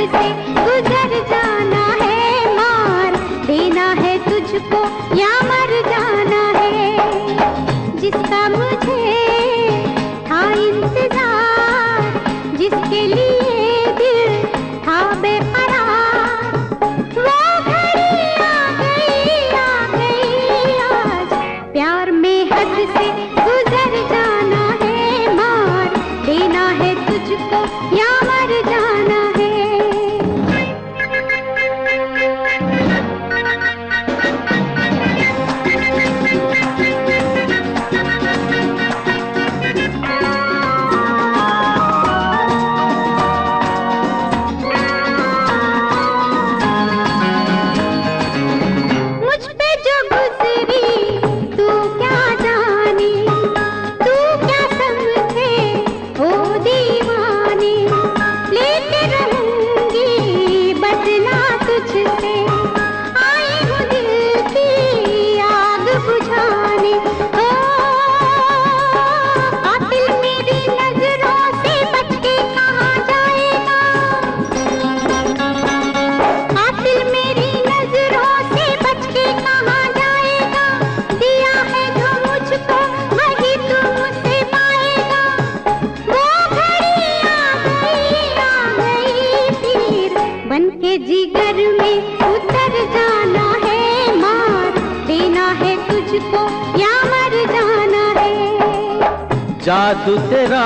से गुजर जाना है, मार देना है तुझको या मर जाना है। जिसका मुझे था इंतजार, जिसके लिए दिल था बेकरार, वो घड़ी आ गई आज। प्यार में हद से गुजर जाना है, मार देना है तुझको या मर जाना है। जिगर में उतर जाना है, मार देना है तुझको या मर जाना है। जादू तेरा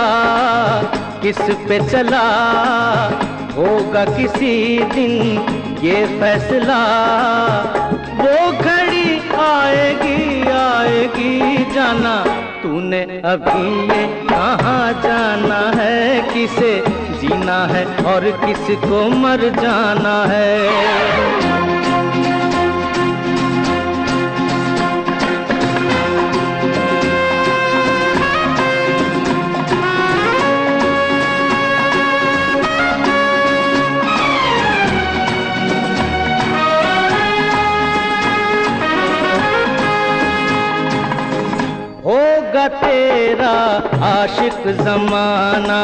किस पे चला, होगा किसी दिन ये फैसला। वो घड़ी आएगी आएगी जाना, तूने अभी ये कहाँ जाना है। किसे जीना है और किसको मर जाना है। होगा तेरा आशिक जमाना,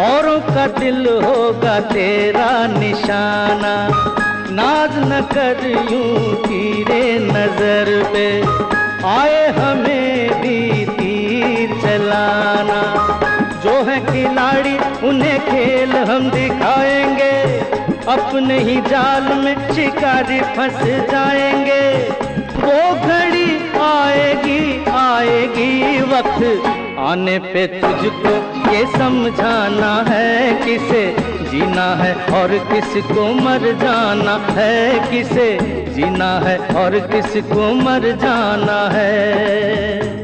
औरों का दिल होगा तेरा निशाना। नाज न कर यूं तीरे नजर पे, आए हमें भी तीर चलाना। जो है खिलाड़ी उन्हें खेल हम दिखाएंगे, अपने ही जाल में शिकारी फंस जाएंगे। वो घड़ी आएगी आएगी, वक्त आने पे तुझको ये समझाना है। किसे जीना है और किसको मर जाना है। किसे जीना है और किसको मर जाना है।